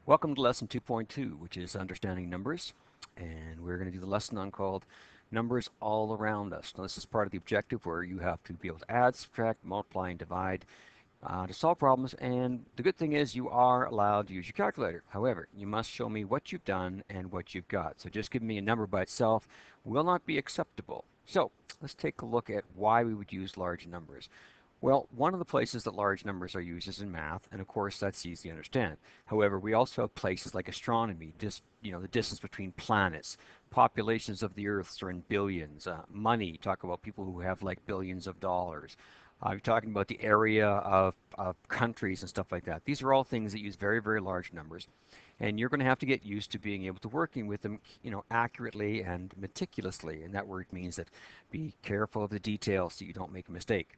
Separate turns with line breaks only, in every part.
Welcome to lesson 2.2, which is understanding numbers. And we're going to do the lesson on called numbers all around us. Now, this is part of the objective where you have to be able to add, subtract, multiply, and divide to solve problems. And the good thing is you are allowed to use your calculator. However, you must show me what you've done and what you've got. So just giving me a number by itself will not be acceptable. So let's take a look at why we would use large numbers. Well, one of the places that large numbers are used is in math, and of course that's easy to understand. However, we also have places like astronomy, just the distance between planets, populations of the Earth are in billions, money, talk about people who have like billions of dollars. You're talking about the area of countries and stuff like that. These are all things that use very, very large numbers, and you're going to have to get used to being able to working with them, accurately and meticulously. And that word means that be careful of the details so you don't make a mistake.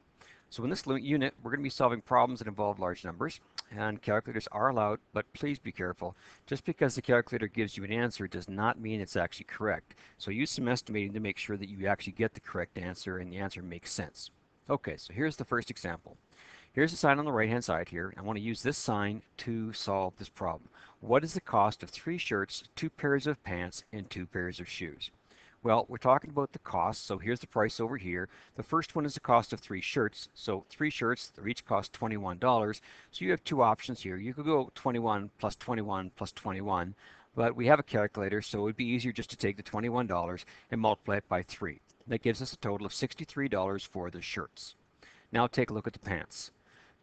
So in this unit, we're going to be solving problems that involve large numbers, and calculators are allowed, but please be careful. Just because the calculator gives you an answer does not mean it's actually correct. So use some estimating to make sure that you actually get the correct answer and the answer makes sense. Okay, so here's the first example. Here's the sign on the right-hand side here. I want to use this sign to solve this problem. What is the cost of 3 shirts, 2 pairs of pants, and 2 pairs of shoes? Well, we're talking about the cost, so here's the price over here. The first one is the cost of 3 shirts. So 3 shirts, they each cost $21. So you have 2 options here. You could go 21 plus 21 plus 21, but we have a calculator, so it would be easier just to take the $21 and multiply it by 3. That gives us a total of $63 for the shirts. Now take a look at the pants.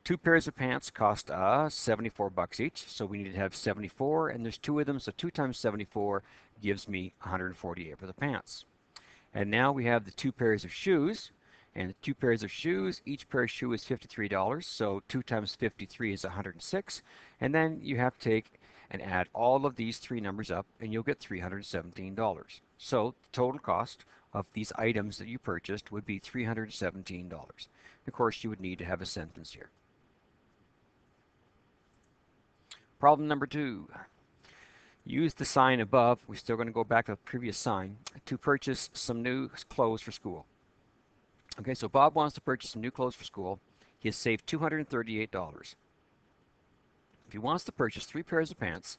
2 pairs of pants cost 74 bucks each, so we need to have 74, and there's 2 of them, so 2 times 74 gives me 148 for the pants. And now we have the 2 pairs of shoes, and the 2 pairs of shoes, each pair of shoe is $53, so 2 times 53 is 106, and then you have to take and add all of these 3 numbers up, and you'll get $317. So the total cost of these items that you purchased would be $317. Of course, you would need to have a sentence here. Problem number 2. Use the sign above, we're still going to go back to the previous sign, to purchase some new clothes for school. Okay, so Bob wants to purchase some new clothes for school. He has saved $238. If he wants to purchase 3 pairs of pants,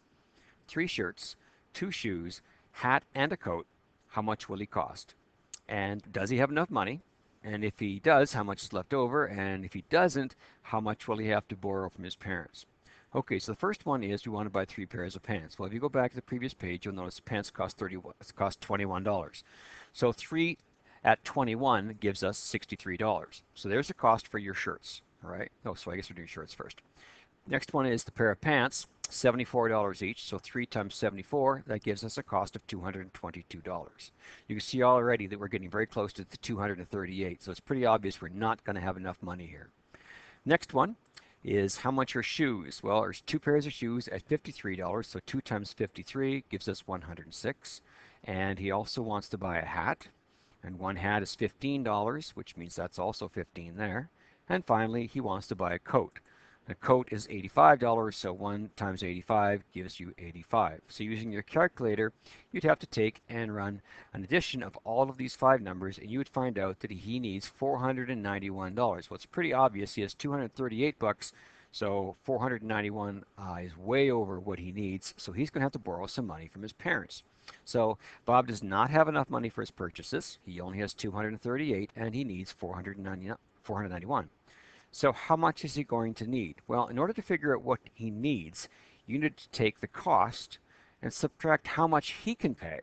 3 shirts, 2 shoes, hat, and a coat, how much will he cost? And does he have enough money? And if he does, how much is left over? And if he doesn't, how much will he have to borrow from his parents? Okay, so the first one is we want to buy 3 pairs of pants. Well, if you go back to the previous page, you'll notice pants cost $21. So 3 at 21 gives us $63. So there's the cost for your shirts. All right. Oh, so I guess we're doing shirts first. Next one is the pair of pants, $74 each. So 3 times 74, that gives us a cost of $222. You can see already that we're getting very close to the 238. So it's pretty obvious we're not going to have enough money here. Next one is how much are shoes? Well, there's 2 pairs of shoes at $53, so 2 times 53 gives us 106. And he also wants to buy a hat, and 1 hat is $15, which means that's also 15 there. And finally, he wants to buy a coat. A coat is $85, so 1 times 85 gives you 85. So using your calculator, you'd have to take and run an addition of all of these 5 numbers, and you would find out that he needs $491. Well, it's pretty obvious. He has 238 bucks, so 491 is way over what he needs, so he's going to have to borrow some money from his parents. So Bob does not have enough money for his purchases. He only has 238, and he needs 491. So how much is he going to need? Well, in order to figure out what he needs, you need to take the cost and subtract how much he can pay.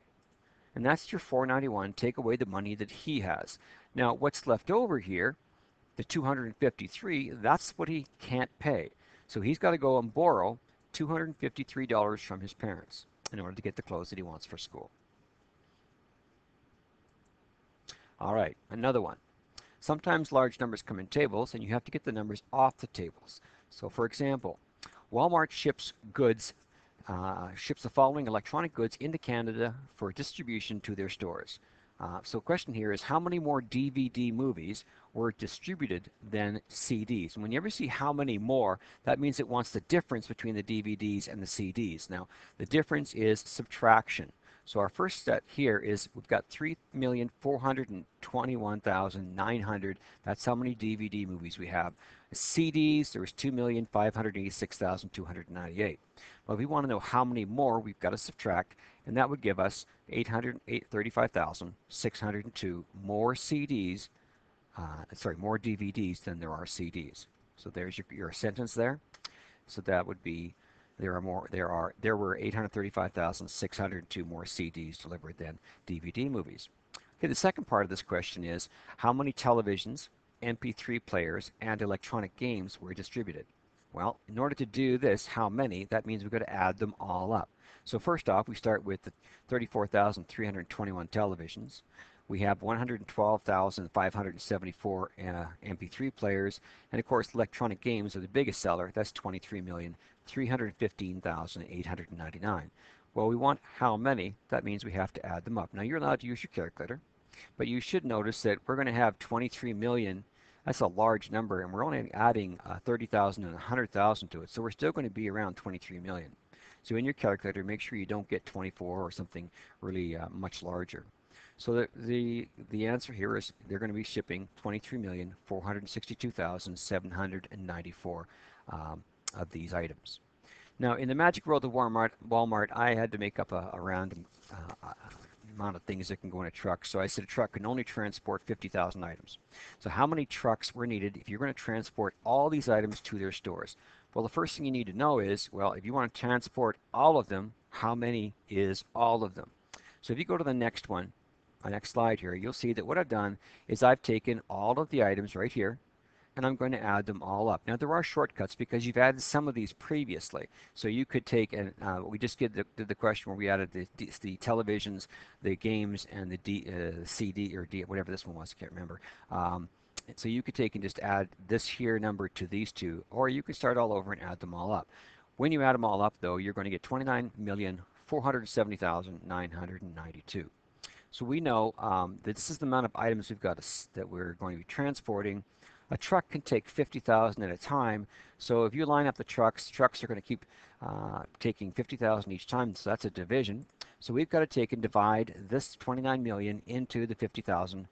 And that's your 491, take away the money that he has. Now, what's left over here, the 253, that's what he can't pay. So he's got to go and borrow $253 from his parents in order to get the clothes that he wants for school. All right, another one. Sometimes large numbers come in tables, and you have to get the numbers off the tables. So for example, Walmart ships the following electronic goods into Canada for distribution to their stores. So the question here is how many more DVD movies were distributed than CDs? And when you ever see how many more, that means it wants the difference between the DVDs and the CDs. Now, the difference is subtraction. So our first step here is we've got 3,421,900. That's how many DVD movies we have. CDs, there was 2,586,298. Well, if we want to know how many more, we've got to subtract, and that would give us 835,602 more CDs, more DVDs than there are CDs. So there's your sentence there. So that would be there were 835,602 more CDs delivered than DVD movies. Okay, the second part of this question is how many televisions, MP3 players, and electronic games were distributed? Well, in order to do this, how many, that means we've got to add them all up. So first off, we start with the 34,321 televisions. We have 112,574 MP3 players, and of course, electronic games are the biggest seller. That's 23,315,899. Well, we want how many? That means we have to add them up. Now, you're allowed to use your calculator, but you should notice that we're going to have 23 million. That's a large number, and we're only adding 30,000 and 100,000 to it. So we're still going to be around 23 million. So in your calculator, make sure you don't get 24 or something really much larger. So the answer here is they're going to be shipping 23,462,794 of these items. Now, in the magic world of Walmart, I had to make up a random amount of things that can go in a truck. So I said a truck can only transport 50,000 items. So how many trucks were needed if you're going to transport all these items to their stores? Well, the first thing you need to know is, well, if you want to transport all of them, how many is all of them? So if you go to the next one, my next slide here, you'll see that what I've done is I've taken all of the items right here, and I'm going to add them all up. Now there are shortcuts because you've added some of these previously. So you could take, and we just did the question where we added the televisions, the games, and the CD or D, whatever this one was, I can't remember. So you could take and just add this here number to these two, or you could start all over and add them all up. When you add them all up, though, you're going to get 29,470,992. So we know that this is the amount of items we've got that we're going to be transporting. A truck can take 50,000 at a time. So if you line up the trucks are going to keep taking 50,000 each time. So that's a division. So we've got to take and divide this 29 million into the 50,000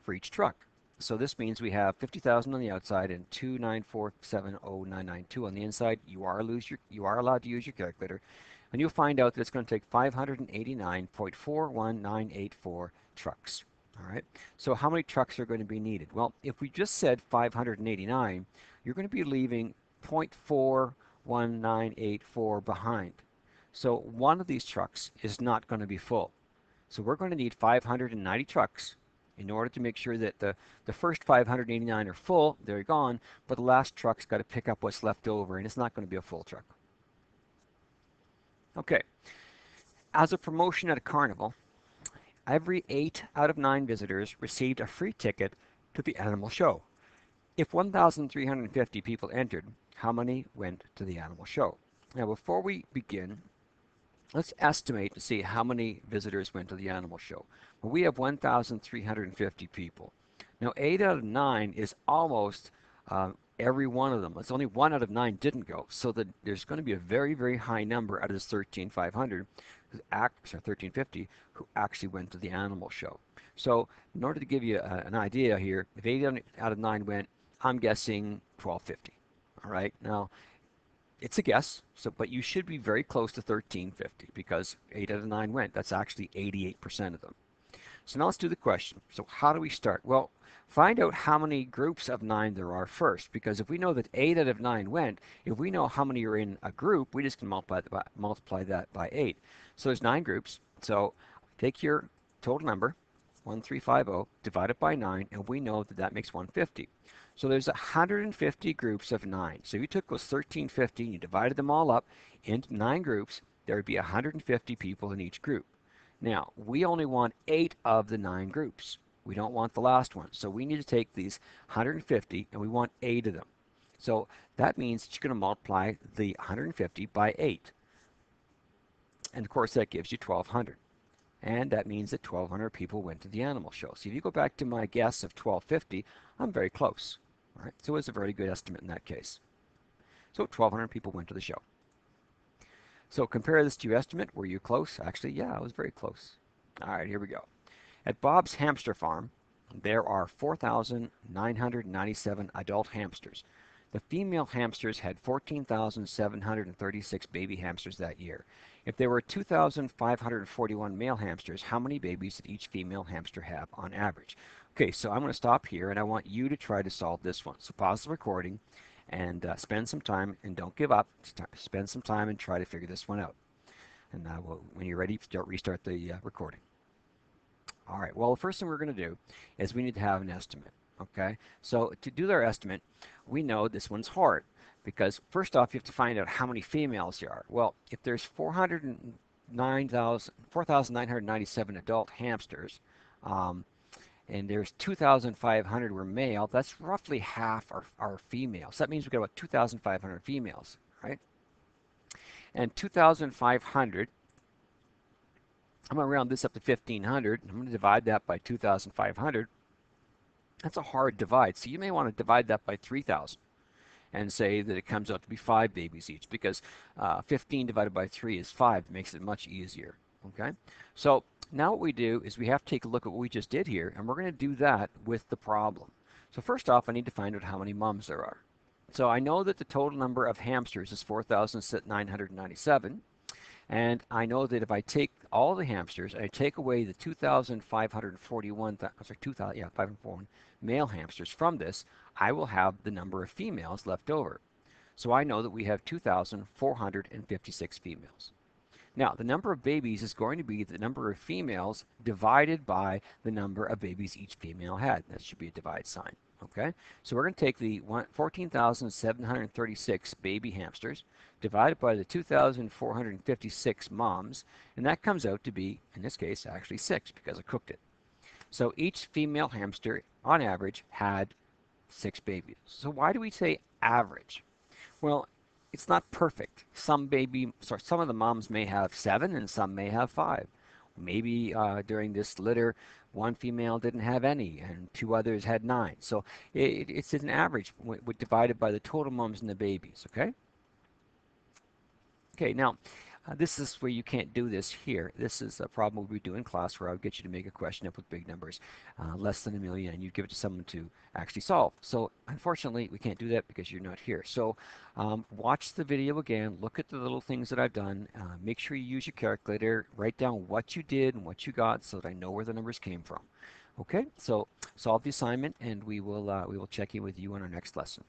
for each truck. So this means we have 50,000 on the outside and 294,70992 on the inside. You are allowed to use your calculator. And you'll find out that it's going to take 589.41984 trucks. All right. So how many trucks are going to be needed? Well, if we just said 589, you're going to be leaving 0.41984 behind. So one of these trucks is not going to be full. So we're going to need 590 trucks in order to make sure that the first 589 are full, they're gone, but the last truck's got to pick up what's left over, and it's not going to be a full truck. Okay, as a promotion at a carnival, every 8 out of 9 visitors received a free ticket to the animal show. If 1,350 people entered, how many went to the animal show? Now, before we begin, let's estimate to see how many visitors went to the animal show. Well, we have 1,350 people. Now, 8 out of 9 is almost every one of them. It's only 1 out of 9 didn't go. So that there's going to be a very, very high number out of this 1350 who actually went to the animal show. So in order to give you an idea here, if 8 out of 9 went, I'm guessing 1,250. All right. Now, it's a guess, but you should be very close to 1,350 because 8 out of 9 went. That's actually 88% of them. So now let's do the question. So how do we start? Well, find out how many groups of 9 there are first, because if we know that 8 out of 9 went, if we know how many are in a group, we just can multiply that by 8. So there's 9 groups. So take your total number, 1350, divide it by 9, and we know that that makes 150. So there's 150 groups of 9. So if you took those 1350 and you divided them all up into 9 groups, there would be 150 people in each group. Now, we only want 8 of the 9 groups. We don't want the last one. So we need to take these 150 and we want 8 of them. So that means that you're going to multiply the 150 by 8. And of course, that gives you 1,200. And that means that 1,200 people went to the animal show. So if you go back to my guess of 1,250, I'm very close. All right? So it's a very good estimate in that case. So 1,200 people went to the show. So compare this to your estimate. Were you close? Actually, yeah, I was very close. All right, here we go. At Bob's Hamster Farm, there are 4,997 adult hamsters. The female hamsters had 14,736 baby hamsters that year. If there were 2,541 male hamsters, how many babies did each female hamster have on average? Okay, so I'm going to stop here and I want you to try to solve this one. So pause the recording and spend some time, and don't give up. Spend some time and try to figure this one out. And when you're ready, restart the recording. All right, well, the first thing we're going to do is we need to have an estimate, okay? So to do our estimate, we know this one's hard because first off, you have to find out how many females there are. Well, if there's 4,997 adult hamsters, and there's 2,500 were male, that's roughly half are females. So that means we've got about 2,500 females, right? And 2,500, I'm going to round this up to 1,500. I'm going to divide that by 2,500. That's a hard divide. So you may want to divide that by 3,000 and say that it comes out to be 5 babies each, because 15 divided by 3 is 5. It makes it much easier. Okay? So now what we do is we have to take a look at what we just did here, and we're going to do that with the problem. So first off, I need to find out how many mums there are. So I know that the total number of hamsters is 4,997. And I know that if I take all the hamsters, I take away the 2,541, sorry, 541 male hamsters from this, I will have the number of females left over. So I know that we have 2,456 females. Now, the number of babies is going to be the number of females divided by the number of babies each female had. That should be a divide sign. Okay, so we're going to take the 14,736 baby hamsters divided by the 2,456 moms, and that comes out to be, in this case, actually 6 because I cooked it. So each female hamster, on average, had 6 babies. So why do we say average? Well, it's not perfect. Some of the moms may have 7 and some may have 5. Maybe during this litter, one female didn't have any and 2 others had 9. So it's an average divided by the total mums and the babies, okay? Okay, now this is where you can't do this here. This is a problem we do in class where I would get you to make a question up with big numbers, less than 1 million, and you'd give it to someone to actually solve. So unfortunately, we can't do that because you're not here. So watch the video again, look at the little things that I've done, make sure you use your calculator, write down what you did and what you got so that I know where the numbers came from. Okay, so solve the assignment, and we will check in with you on our next lesson.